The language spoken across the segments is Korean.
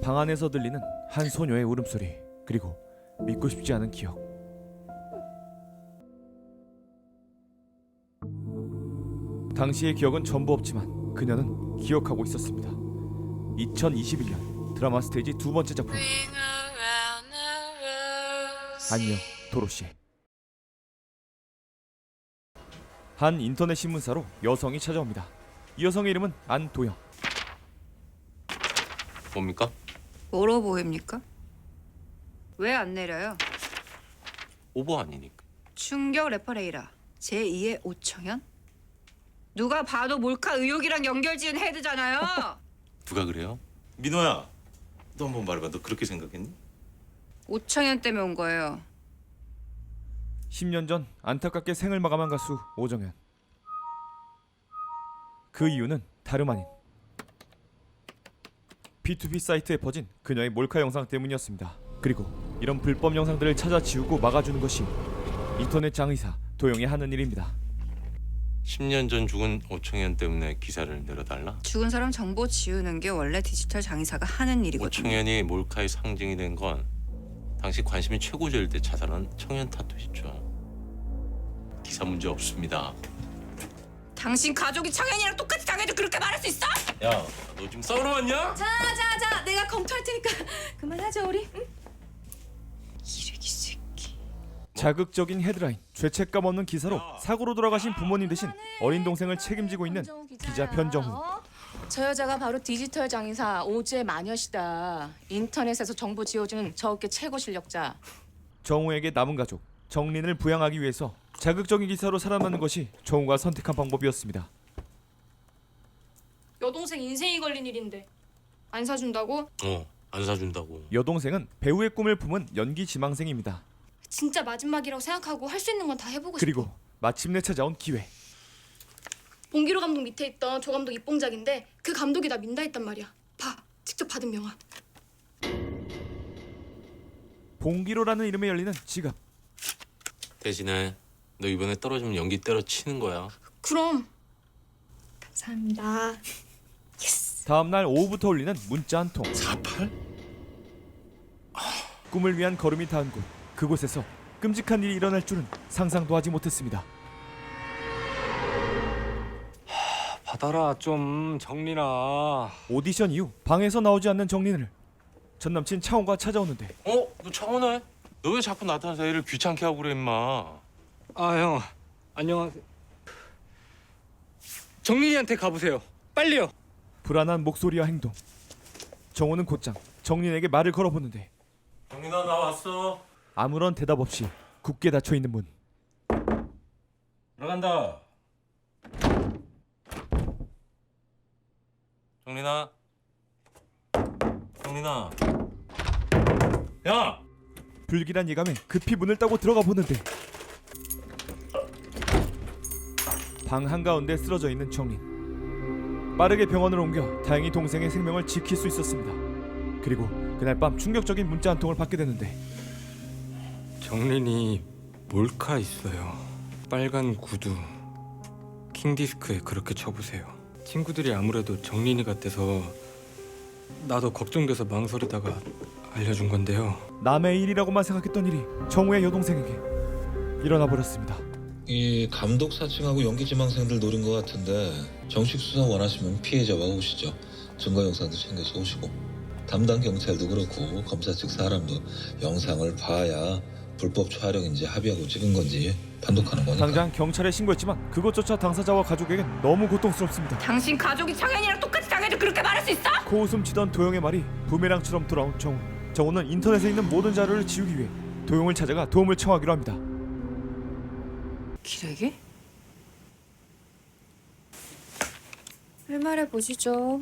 방 안에서 들리는 한 소녀의 울음소리, 그리고 믿고 싶지 않은 기억. 당시의 기억은 전부 없지만 그녀는 기억하고 있었습니다. 2021년 드라마 스테이지 두 번째 작품 안녕 도로시. 한 인터넷 신문사로 여성이 찾아옵니다. 이 여성의 이름은 안도영. 뭡니까? 뭐로 보입니까? 왜 안 내려요? 오버 아니니까. 충격 레퍼레이라 제2의 오청현? 누가 봐도 몰카 의혹이랑 연결지은 헤드잖아요. 누가 그래요? 민호야, 너 한번 말해봐. 너 그렇게 생각했니? 오청현 때문에 온 거예요. 10년 전 안타깝게 생을 마감한 가수 오정현. 그 이유는 다름 아닌 P2P 사이트에 퍼진 그녀의 몰카 영상 때문이었습니다. 그리고 이런 불법 영상들을 찾아 지우고 막아주는 것이 인터넷 장의사 도영이 하는 일입니다. 10년 전 죽은 오청현 때문에 기사를 내려달라? 죽은 사람 정보 지우는 게 원래 디지털 장의사가 하는 일이거든요. 오청현이 몰카의 상징이 된 건 당시 관심이 최고조일 때 자살한 청년 탓도있죠. 기사 문제 없습니다. 당신 가족이 청현이랑 똑같이 당해도 그렇게 말할 수 있어? 야, 너 지금 싸우러 왔냐? 자, 내가 검토할 테니까 그만하자 우리. 응? 기레기 새끼. 자극적인 헤드라인, 죄책감 없는 기사로 사고로 돌아가신 부모님 대신 어린 동생을 책임지고 있는 기자 변정우. 저 여자가 바로 디지털 장의사 오제 마녀시다. 인터넷에서 정보 지워주는 저 업계 최고 실력자. 정우에게 남은 가족 정린을 부양하기 위해서 자극적인 기사로 살아남는 것이 정우가 선택한 방법이었습니다. 여동생 인생이 걸린 일인데 안 사준다고? 안 사준다고. 여동생은 배우의 꿈을 품은 연기 지망생입니다. 진짜 마지막이라고 생각하고 할 수 있는 건 다 해보고 싶어. 그리고 마침내 찾아온 기회. 봉기로 감독 밑에 있던 조 감독 입봉작인데 그 감독이 나 민다 했단 말이야. 봐, 직접 받은 명함. 봉기로라는 이름에 열리는 지갑. 대신에 너 이번에 떨어지면 연기 때려치는 거야. 그럼. 감사합니다. 다음날 오후부터 올리는 문자 한 통. 48? 꿈을 위한 걸음이 닿은 곳. 그곳에서 끔찍한 일이 일어날 줄은 상상도 하지 못했습니다. 받아라 좀 정린아. 오디션 이후 방에서 나오지 않는 정린을 전 남친 차원과 찾아오는데 너 창원해? 너 왜 자꾸 나타나서 애를 귀찮게 하고 그래 임마. 아 형 안녕하세요. 정린이한테 가보세요. 빨리요. 불안한 목소리와 행동. 정호는 곧장 정린에게 말을 걸어보는데 정민아 나 왔어. 아무런 대답 없이 굳게 닫혀있는 문. 들어간다. 정민아. 정민아. 야! 불길한 예감에 급히 문을 따고 들어가 보는데 방 한가운데 쓰러져 있는 정린. 빠르게 병원으로 옮겨 다행히 동생의 생명을 지킬 수 있었습니다. 그리고 그날 밤 충격적인 문자 한 통을 받게 되는데 정린이 몰카 있어요. 빨간 구두 킹디스크에 그렇게 쳐보세요. 친구들이 아무래도 정린이 같아서 나도 걱정돼서 망설이다가 알려준 건데요. 남의 일이라고만 생각했던 일이 정우의 여동생에게 일어나 버렸습니다. 이 감독 사칭하고 연기 지망생들 노린 것 같은데 정식 수사 원하시면 피해자와 오시죠. 증거 영상도 챙겨서 오시고 담당 경찰도 그렇고 검사 측 사람도 영상을 봐야 불법 촬영인지 합의하고 찍은 건지 판독하는 거니까. 당장 경찰에 신고했지만 그것조차 당사자와 가족에겐 너무 고통스럽습니다. 당신 가족이 청현이랑 똑같이 당해도 그렇게 말할 수 있어? 코웃음 치던 도영의 말이 부메랑처럼 돌아온 정우. 정우는 인터넷에 있는 모든 자료를 지우기 위해 도영을 찾아가 도움을 청하기로 합니다. 기레기? 할 말해 보시죠.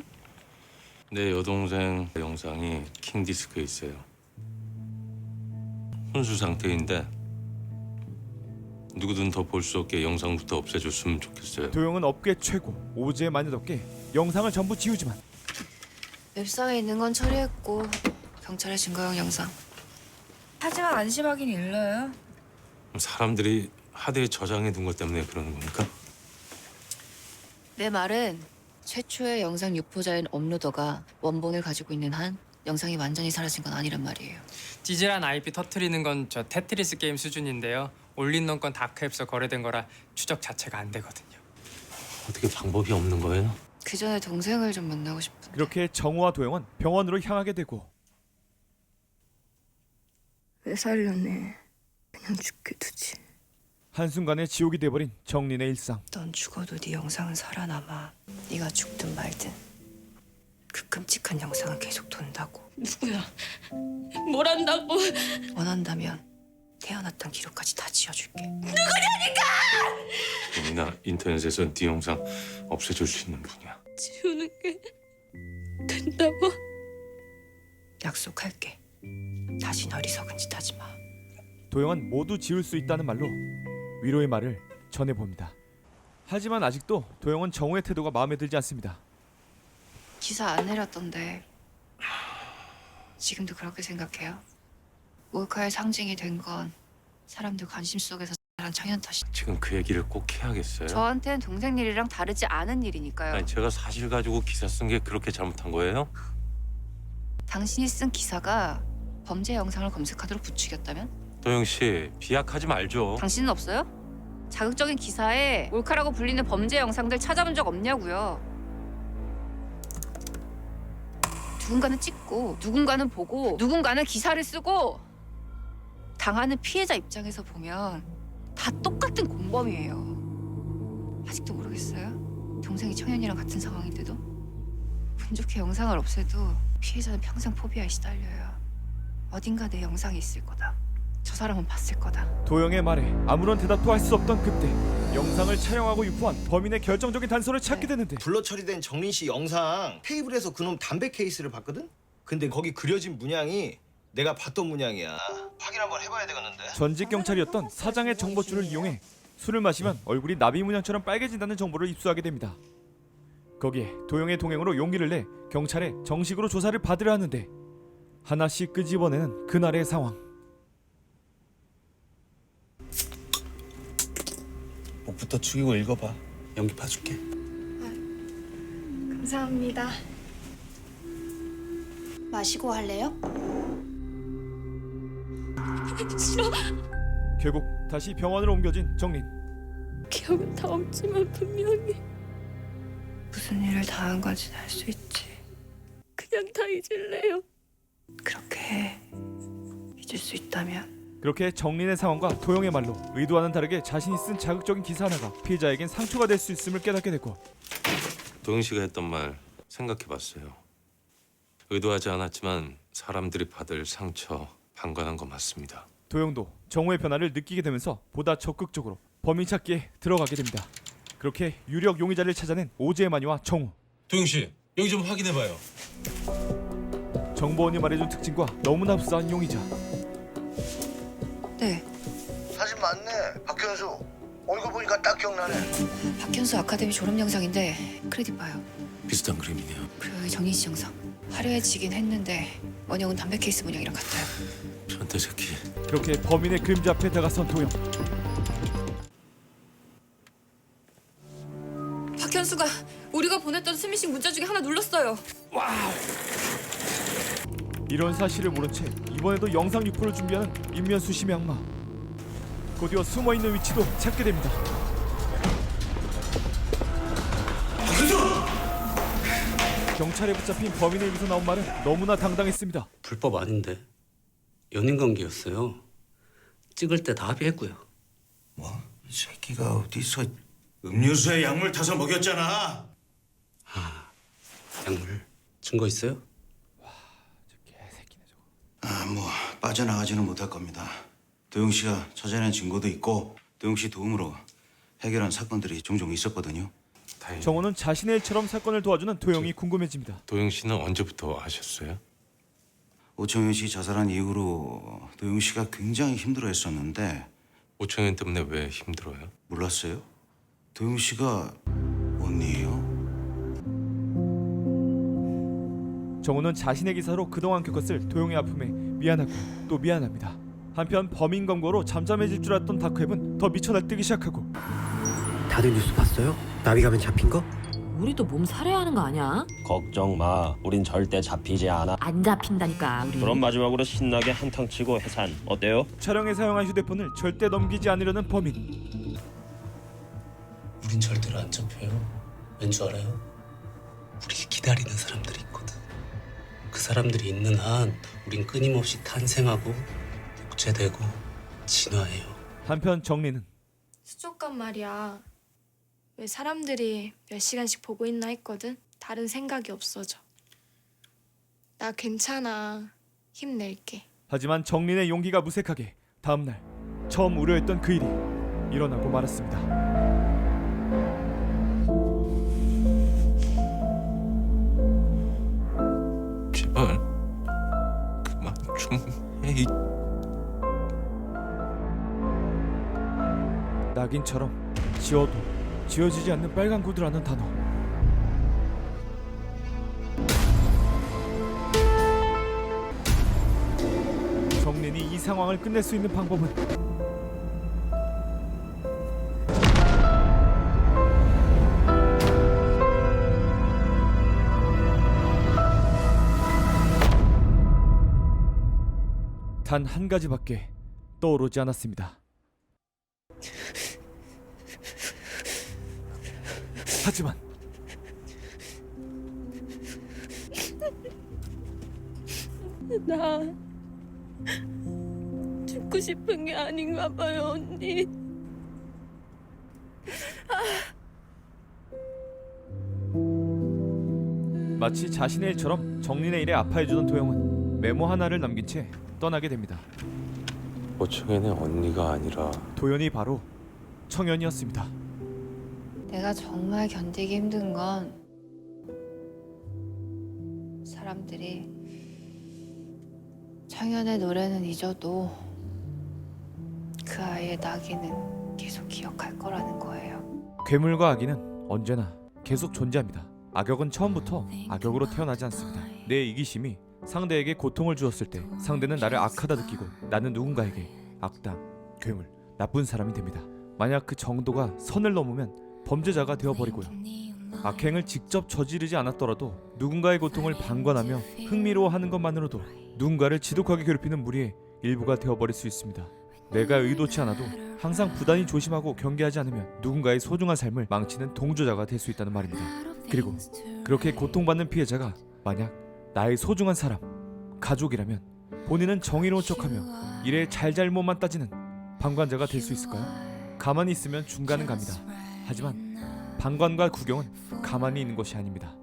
내 여동생 영상이 킹디스크에 있어요. 혼수 상태인데 누구든 더 볼 수 없게 영상부터 없애줬으면 좋겠어요. 도영은 업계 최고 오지의 마녀답게 영상을 전부 지우지만 웹상에 있는 건 처리했고 경찰의 증거용 영상. 하지만 안심하긴 일러요. 사람들이 하드에 저장해 둔 것 때문에 그러는 겁니까? 내 말은 최초의 영상 유포자인 업로더가 원본을 가지고 있는 한 영상이 완전히 사라진 건 아니란 말이에요. 디지란 IP 터트리는 건 저 테트리스 게임 수준인데요. 올린넌 건 다크앱서 거래된 거라 추적 자체가 안 되거든요. 어떻게 방법이 없는 거예요? 그 전에 동생을 좀 만나고 싶은데. 그렇게 정우와 도영은 병원으로 향하게 되고 왜 살렸네. 그냥 죽게 두지. 한순간에 지옥이 돼버린 정린의 일상. 넌 죽어도 네 영상은 살아남아. 네가 죽든 말든 그 끔찍한 영상은 계속 돈다고. 누구야? 뭘 한다고? 원한다면 태어났던 기록까지 다 지워줄게. 우리나 인터넷에서 네 영상 없애줄 수 있는 분이야. 지우는 게 된다고? 약속할게. 다신 어리석은 짓 하지 마. 도영은 모두 지울 수 있다는 말로 위로의 말을 전해봅니다. 하지만 아직도 도영은 정우의 태도가 마음에 들지 않습니다. 기사 안 내렸던데 지금도 그렇게 생각해요? 몰카의 상징이 된 건 사람들 관심 속에서 한 청년 탓이. 지금 그 얘기를 꼭 해야겠어요? 저한테는 동생 일이랑 다르지 않은 일이니까요. 아니 제가 사실 가지고 기사 쓴 게 그렇게 잘못한 거예요? 당신이 쓴 기사가 범죄 영상을 검색하도록 부추겼다면? 도영 씨 비약하지 말죠. 당신은 없어요? 자극적인 기사에 몰카라고 불리는 범죄 영상들 찾아본 적 없냐고요. 누군가는 찍고 누군가는 보고 누군가는 기사를 쓰고 당하는 피해자 입장에서 보면 다 똑같은 공범이에요. 아직도 모르겠어요? 동생이 청년이랑 같은 상황인데도 운 좋게 영상을 없애도 피해자는 평생 포비아에 시달려요. 어딘가 내 영상이 있을 거다. 저 사람은 봤을 거다. 도영의 말에 아무런 대답도 할 수 없던 그때 영상을 촬영하고 유포한 범인의 결정적인 단서를 찾게 되는데 블러 처리된 정린 씨 영상 테이블에서 그놈 담배 케이스를 봤거든? 근데 거기 그려진 문양이 내가 봤던 문양이야. 확인 한번 해봐야 되겠는데. 전직 경찰이었던 사장의 정보줄을 이용해 술을 마시면 얼굴이 나비 문양처럼 빨개진다는 정보를 입수하게 됩니다. 거기에 도영의 동행으로 용기를 내 경찰에 정식으로 조사를 받으려 하는데 하나씩 끄집어내는 그날의 상황. 목부터 축이고 읽어봐. 연기 봐줄게. 감사합니다. 마시고 할래요? 싫어. 결국 다시 병원으로 옮겨진 정린. 기억은 다 없지만 분명히 무슨 일을 당한 건지는 알 수 있지. 그냥 다 잊을래요. 그렇게 해. 잊을 수 있다면. 그렇게 정린의 상황과 도영의 말로 의도와는 다르게 자신이 쓴 자극적인 기사 하나가 피해자에겐 상처가 될 수 있음을 깨닫게 되고 도영 씨가 했던 말 생각해봤어요. 의도하지 않았지만 사람들이 받을 상처 방관한 거 맞습니다. 도영도 정우의 변화를 느끼게 되면서 보다 적극적으로 범인 찾기에 들어가게 됩니다. 그렇게 유력 용의자를 찾아낸 오지의 마녀와 정우. 도영 씨, 여기 좀 확인해봐요. 정보원이 말해준 특징과 너무나 흡사한 용의자. 네. 사진 맞네. 박현수. 얼굴 보니까 딱 기억나네. 박현수 아카데미 졸업 영상인데 크레딧 봐요. 비슷한 그림이네요. 그 정인 씨 영상. 화려해지긴 했는데 원형은 담배 케이스 문양이랑 같아요. 변태 새끼. 그렇게 범인의 그림자 앞에 다가선 도영. 박현수가 우리가 보냈던 스미싱 문자 중에 하나 눌렀어요. 이런 사실을 모른 채 이번에도 영상 유포를 준비하는 인면수심의 악마. 곧이어 숨어있는 위치도 찾게 됩니다. 경찰에 붙잡힌 범인의 입에서 나온 말은 너무나 당당했습니다. 불법 아닌데 연인 관계였어요. 찍을 때 다 합의했고요. 뭐? 이 새끼가 어디서 음료수에 약물 타서 먹였잖아. 약물 증거 있어요? 뭐 빠져나가지는 못할 겁니다. 도영 씨가 찾아낸 증거도 있고 도영 씨 도움으로 해결한 사건들이 종종 있었거든요. 다행히. 정우는 자신의 일처럼 사건을 도와주는 도영이 궁금해집니다. 도영 씨는 언제부터 아셨어요? 오청현 씨 자살한 이후로 도영 씨가 굉장히 힘들어했었는데 오청현 때문에 왜 힘들어요? 몰랐어요? 도영 씨가 언니예요? 정우는 자신의 기사로 그동안 겪었을 도영의 아픔에 미안하고 또 미안합니다. 한편 범인 검거로 잠잠해질 줄 알았던 다크웹은 더 미쳐 날뛰기 시작하고 다들 뉴스 봤어요? 나비 가면 잡힌 거? 우리도 몸살해야 하는 거 아니야? 걱정 마. 우린 절대 잡히지 않아. 안 잡힌다니까 우리. 그럼 마지막으로 신나게 한탕 치고 해산. 어때요? 촬영에 사용한 휴대폰을 절대 넘기지 않으려는 범인. 우린 절대로 안 잡혀요. 왠 줄 알아요? 우리 기다리는 사람들이 있거든. 그 사람들이 있는 한 우린 끊임없이 탄생하고 복제되고 진화해요. 한편 정리는 수족관 말이야. 왜 사람들이 몇 시간씩 보고 있나 했거든. 다른 생각이 없어져. 나 괜찮아. 힘낼게. 하지만 정린의 용기가 무색하게 다음날 처음 우려했던 그 일이 일어나고 말았습니다. 제발 그만 좀 해. 낙인처럼 지워도 지워지지 않는 빨간 구두라는 단어. 정린이 이 상황을 끝낼 수 있는 방법은 단 한 가지밖에 떠오르지 않았습니다. 하지만 나 죽고 싶은 게 아닌가 봐요, 언니. 마치 자신의 일처럼 정린의 일에 아파해주던 도영은 메모 하나를 남긴 채 떠나게 됩니다. 오청현의 언니가 아니라 도연이 바로 청현이었습니다. 내가 정말 견디기 힘든 건 사람들이 청현의 노래는 잊어도 그 아이의 낙인은 계속 기억할 거라는 거예요. 괴물과 악인은 언제나 계속 존재합니다. 악역은 처음부터 악역으로 태어나지 않습니다. 내 이기심이 상대에게 고통을 주었을 때 상대는 나를 악하다 느끼고 나는 누군가에게 악당, 괴물, 나쁜 사람이 됩니다. 만약 그 정도가 선을 넘으면 범죄자가 되어버리고요. 악행을 직접 저지르지 않았더라도 누군가의 고통을 방관하며 흥미로워하는 것만으로도 누군가를 지독하게 괴롭히는 무리의 일부가 되어버릴 수 있습니다. 내가 의도치 않아도 항상 부단히 조심하고 경계하지 않으면 누군가의 소중한 삶을 망치는 동조자가 될 수 있다는 말입니다. 그리고 그렇게 고통받는 피해자가 만약 나의 소중한 사람, 가족이라면 본인은 정의로운 척하며 일의 잘잘못만 따지는 방관자가 될 수 있을까요? 가만히 있으면 중간은 갑니다. 하지만 방관과 구경은 가만히 있는 것이 아닙니다.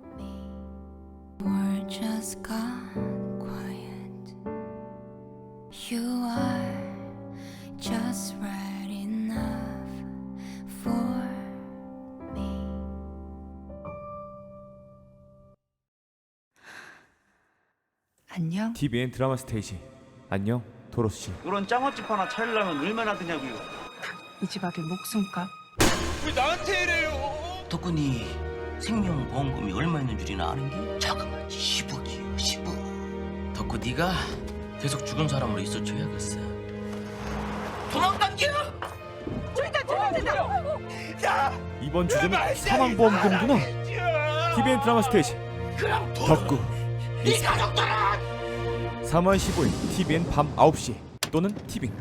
안녕. TVN 드라마 스테이지. 안녕 도로시. 그런 짱어집 하나 차리려면 얼마나 드냐고요. 이 집 아들 목숨값. 왜 나한테 이래요? 덕분이 생명보험금이 얼마 있는 줄이나 아는 게 자그마치 10억이에요. 10억. 덕구 네가 계속 죽은 사람으로 있어줘야겠어. 도망간겨! 저기다! 이번 주제는 사망보험금구나. TVN 드라마 스테이지 덕구 이 가족들은! 3월 15일 TVN 밤 9시 또는 TVN